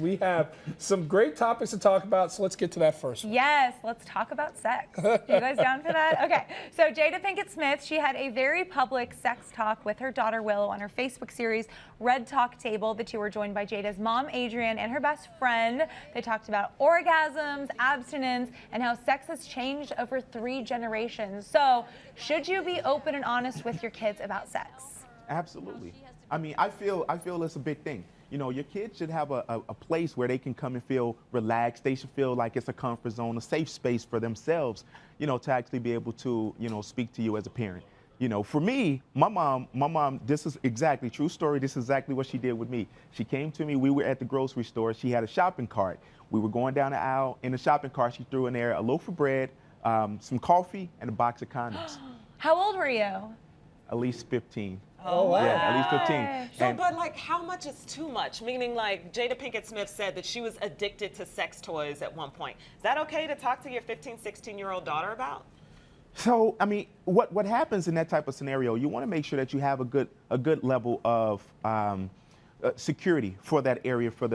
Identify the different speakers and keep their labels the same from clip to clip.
Speaker 1: We have some great topics to talk about, so let's get to that first one.
Speaker 2: Yes, let's talk about sex. You guys down for that? Okay, so Jada Pinkett Smith, she had a very public sex talk with her daughter Willow on her Facebook series, Red Talk Table. The two were joined by Jada's mom, Adrienne, and her best friend. They talked about orgasms, abstinence, and how sex has changed over 3 generations. So, should you be open and honest with your kids about sex?
Speaker 3: Absolutely. I mean, I feel it's a big thing. You know, your kids should have a place where they can come and feel relaxed. They should feel like it's a comfort zone, a safe space for themselves, you know, to actually be able to, you know, speak to you as a parent. You know, for me, my mom, this is exactly, true story, this is exactly what she did with me. She came to me, we were at the grocery store, she had a shopping cart. We were going down the aisle. In the shopping cart, she threw in there a loaf of bread, some coffee, and a box of condoms.
Speaker 2: How old were you?
Speaker 3: At least 15.
Speaker 1: Oh, wow.
Speaker 3: Yeah, at least 15.
Speaker 4: So,
Speaker 3: And-
Speaker 4: but like, how much is too much? Meaning, like, Jada Pinkett Smith said that she was addicted to sex toys at one point. Is that okay to talk to your 15, 16-year-old daughter about?
Speaker 3: So, I mean, what happens in that type of scenario, you want to make sure that you have a good level of security for that area, for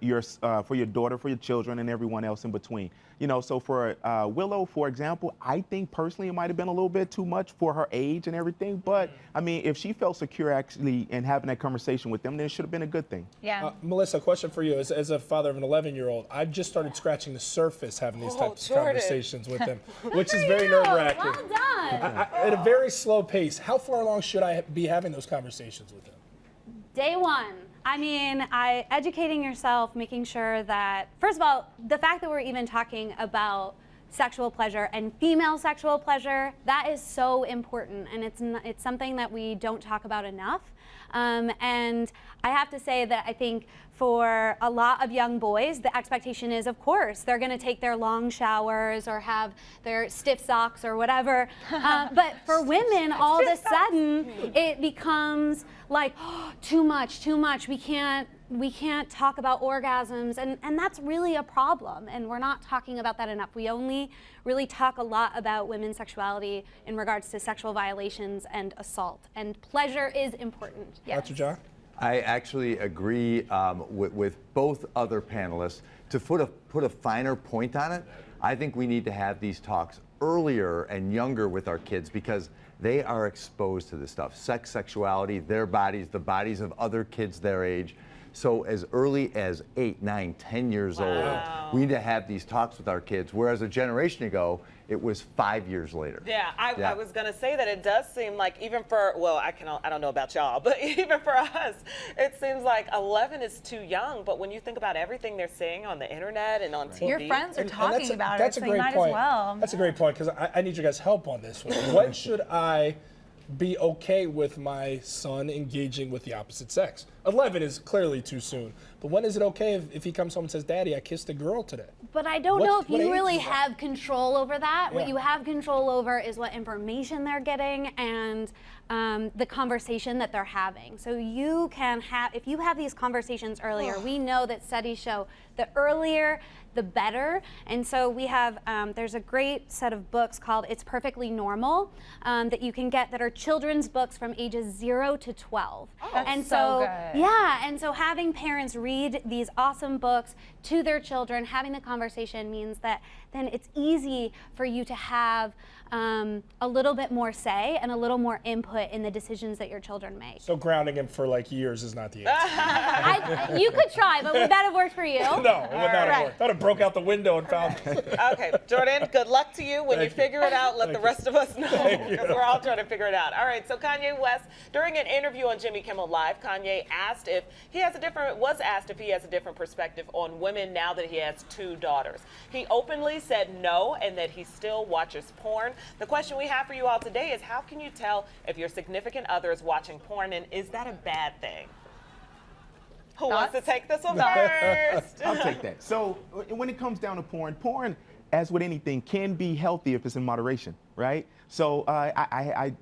Speaker 3: your daughter, for your children, and everyone else in between. You know, so for Willow, for example, I think personally it might have been a little bit too much for her age and everything. But I mean, if she felt secure actually in having that conversation with them, then it should have been a good thing.
Speaker 2: Yeah.
Speaker 1: Melissa, a question for you. As a father of an 11-year-old, I've just started scratching the surface having these types of conversations with them, which is very nerve-wracking.
Speaker 5: Well done.
Speaker 1: At a very slow pace. How far along should I be having those conversations with them?
Speaker 5: Day one. I mean, educating yourself, making sure that, first of all, the fact that we're even talking about sexual pleasure and female sexual pleasure, that is so important, and it's something that we don't talk about enough. And I have to say that I think for a lot of young boys, the expectation is, of course, they're going to take their long showers or have their stiff socks or whatever. But for women, all of a sudden, it becomes like, oh, too much. We can't talk about orgasms, and that's really a problem, and we're not talking about that enough. We only really talk a lot about women's sexuality in regards to sexual violations and assault, and pleasure is important. Yes.
Speaker 1: Dr. John?
Speaker 6: I actually agree with both other panelists. To put a finer point on it, I think we need to have these talks earlier and younger with our kids because they are exposed to this stuff. Sex, sexuality, their bodies, the bodies of other kids their age. So as early as 8, 9, 10 years old, we need to have these talks with our kids, whereas a generation ago, it was 5 years later.
Speaker 4: Yeah, I was gonna say that it does seem like even for, well, I don't know about y'all, but even for us, it seems like 11 is too young. But when you think about everything they're seeing on the internet and on TV,
Speaker 2: Your friends are talking about
Speaker 1: that's
Speaker 2: it,
Speaker 1: a
Speaker 2: so you
Speaker 1: great
Speaker 2: might
Speaker 1: point.
Speaker 2: as well.
Speaker 1: That's a great point, because I need your guys' help on this one. When should I be okay with my son engaging with the opposite sex? 11 is clearly too soon. But when is it okay if he comes home and says, Daddy, I kissed a girl today?
Speaker 5: But I don't know if
Speaker 1: what
Speaker 5: you
Speaker 1: age
Speaker 5: really
Speaker 1: is that?
Speaker 5: have control over that.
Speaker 1: Yeah.
Speaker 5: What you have control over is what information they're getting and the conversation that they're having. So you can have, if you have these conversations earlier, we know that studies show the earlier, the better. And so we have, there's a great set of books called It's Perfectly Normal that you can get that are children's books from ages 0 to 12.
Speaker 2: That's
Speaker 5: and
Speaker 2: so good.
Speaker 5: Yeah, and so having parents read these awesome books to their children, having the conversation means that then it's easy for you to have a little bit more say and a little more input in the decisions that your children make.
Speaker 1: So grounding him for like years is not the answer.
Speaker 5: You could try, but would that have worked for you?
Speaker 1: No, it would not have
Speaker 5: Right.
Speaker 1: worked. That would have broke out the window and found
Speaker 4: Okay, Jordan, good luck to you. When you figure it out, let the rest of us know, because we're all trying to figure it out. All right, so Kanye West, during an interview on Jimmy Kimmel Live, Kanye was asked if he has a different perspective on women now that he has 2 daughters. He openly said no, and that he still watches porn. The question we have for you all today is, how can you tell if your significant other is watching porn, and is that a bad thing? Who wants to take this one first?
Speaker 3: I'll take that. So when it comes down to porn, as with anything, can be healthy if it's in moderation, right? So I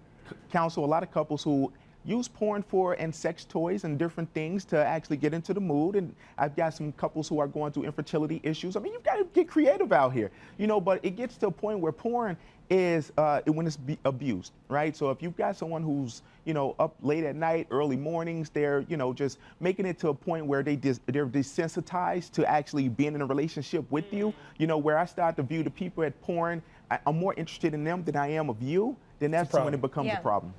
Speaker 3: counsel a lot of couples who use porn and sex toys and different things to actually get into the mood. And I've got some couples who are going through infertility issues. I mean, you've got to get creative out here, you know, but it gets to a point where porn is when it's abused, right? So if you've got someone who's, up late at night, early mornings, they're, just making it to a point where they're desensitized to actually being in a relationship with you, where I start to view the people at porn, I'm more interested in them than I am of you, then that's when it becomes a problem.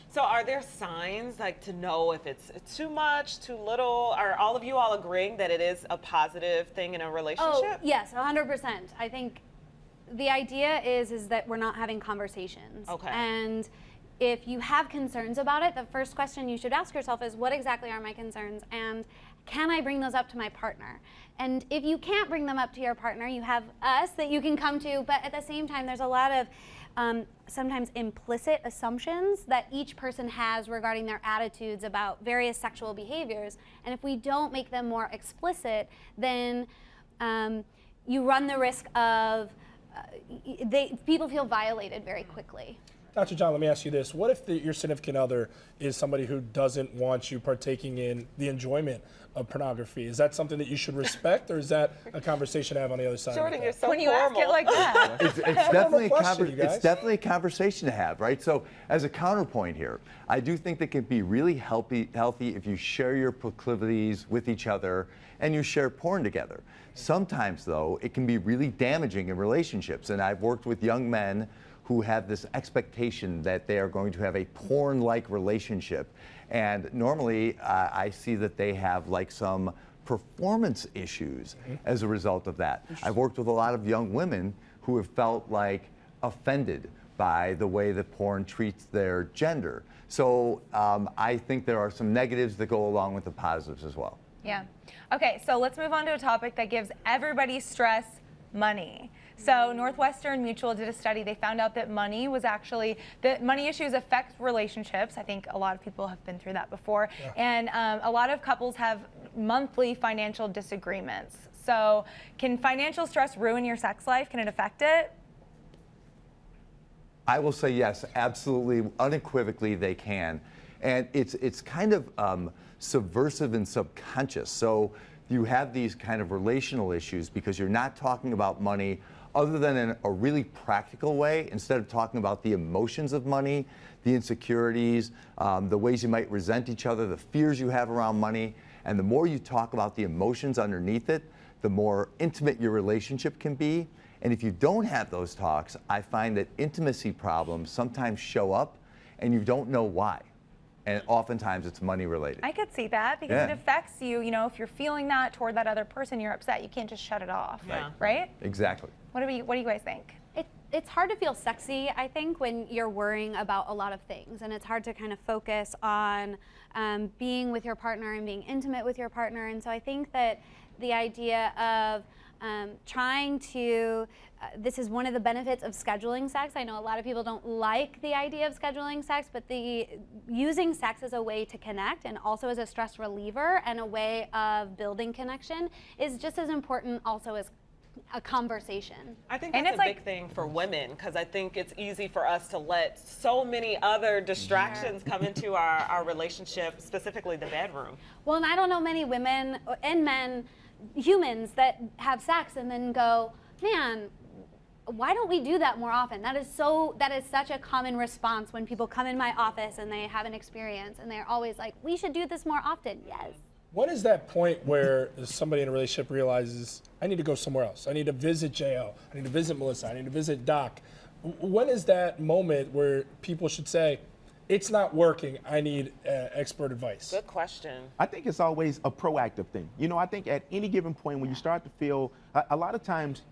Speaker 4: So are there signs like to know if it's too much, too little? Are all of you all agreeing that it is a positive thing in a relationship?
Speaker 5: Oh, yes, 100%. I think the idea is that we're not having conversations.
Speaker 4: Okay.
Speaker 5: And if you have concerns about it, the first question you should ask yourself is, what exactly are my concerns? And can I bring those up to my partner? And if you can't bring them up to your partner, you have us that you can come to, but at the same time, there's a lot of sometimes implicit assumptions that each person has regarding their attitudes about various sexual behaviors. And if we don't make them more explicit, then you run the risk of people feel violated very quickly.
Speaker 1: Dr. John, let me ask you this. What if your significant other is somebody who doesn't want you partaking in the enjoyment of pornography? Is that something that you should respect, or is that a conversation to have on the other side?
Speaker 4: Jordan, you're so
Speaker 2: When you ask it like that.
Speaker 6: It's definitely
Speaker 1: guys.
Speaker 6: it's definitely a conversation to have, right? So as a counterpoint here, I do think that can be really healthy if you share your proclivities with each other and you share porn together. Sometimes, though, it can be really damaging in relationships, and I've worked with young men who have this expectation that they are going to have a porn-like relationship. And normally, I see that they have like some performance issues as a result of that. I've worked with a lot of young women who have felt like offended by the way that porn treats their gender. So I think there are some negatives that go along with the positives as well.
Speaker 2: Yeah. Okay, so let's move on to a topic that gives everybody stress: money. So Northwestern Mutual did a study. They found out that money issues affect relationships. I think a lot of people have been through that before. Yeah. And a lot of couples have monthly financial disagreements. So can financial stress ruin your sex life? Can it affect it?
Speaker 6: I will say yes, absolutely, unequivocally they can. And it's kind of subversive and subconscious. So you have these kind of relational issues because you're not talking about money other than in a really practical way. Instead of talking about the emotions of money, the insecurities, the ways you might resent each other, the fears you have around money. And the more you talk about the emotions underneath it, the more intimate your relationship can be. And if you don't have those talks, I find that intimacy problems sometimes show up and you don't know why. And oftentimes it's money related.
Speaker 2: I could see that because it affects you. You know, if you're feeling that toward that other person, you're upset. You can't just shut it off, right? Exactly. What do you guys think?
Speaker 5: It's hard to feel sexy, I think, when you're worrying about a lot of things, and it's hard to kind of focus on being with your partner and being intimate with your partner. And so I think that the idea of trying to, this is one of the benefits of scheduling sex. I know a lot of people don't like the idea of scheduling sex, but using sex as a way to connect and also as a stress reliever and a way of building connection is just as important also as a conversation.
Speaker 4: I think that's a big thing for women, because I think it's easy for us to let so many other distractions come into our relationship, specifically the bedroom.
Speaker 5: Well, and I don't know many women and men, humans, that have sex and then go, man, why don't we do that more often? That is such a common response when people come in my office and they have an experience and they're always like, we should do this more often. Yes.
Speaker 1: When is that point where somebody in a relationship realizes, I need to go somewhere else? I need to visit JL. I need to visit Melissa. I need to visit Doc. When is that moment where people should say, it's not working, I need expert advice?
Speaker 4: Good question.
Speaker 3: I think it's always a proactive thing. You know, I think at any given point when you start to feel, a lot of times,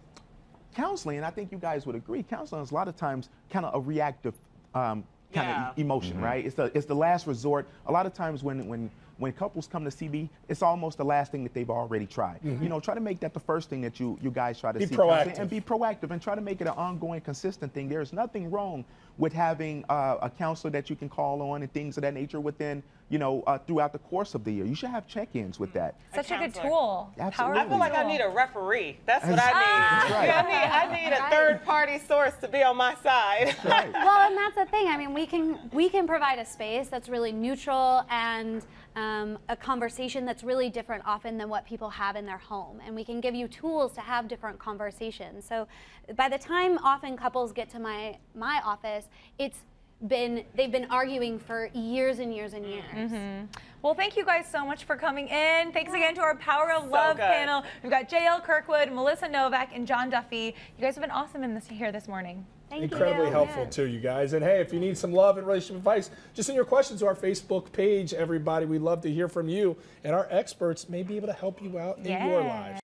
Speaker 3: counseling, and I think you guys would agree, counseling is a lot of times kind of a reactive kind of emotion, right? It's the last resort. A lot of times when couples come to see me, it's almost the last thing that they've already tried. You know, try to make that the first thing that you guys try to see.
Speaker 1: Proactive.
Speaker 3: And be proactive and try to make it an ongoing, consistent thing. There's nothing wrong with having a counselor that you can call on and things of that nature within throughout the course of the year. You should have check-ins with that.
Speaker 2: Such a good
Speaker 4: counselor.
Speaker 2: tool.
Speaker 3: Absolutely.
Speaker 4: I feel like I need a referee. That's what I need.
Speaker 3: That's right.
Speaker 4: I need a third-party source to be on my side.
Speaker 3: Right.
Speaker 5: Well, and that's the thing. I mean, we can provide a space that's really neutral and a conversation that's really different often than what people have in their home. And we can give you tools to have different conversations. So by the time often couples get to my office, they've been arguing for years and years and years.
Speaker 2: Well, thank you guys so much for coming in. Thanks again to our Power of Love
Speaker 4: good.
Speaker 2: panel. We've got J.L. Kirkwood, Melissa Novak, and John Duffy. You guys have been awesome here this morning.
Speaker 5: Thank
Speaker 1: Incredibly
Speaker 5: you.
Speaker 1: helpful too, you guys. And hey, if you need some love and relationship advice, just send your questions to our Facebook page, everybody. We'd love to hear from you. And our experts may be able to help you out in your lives.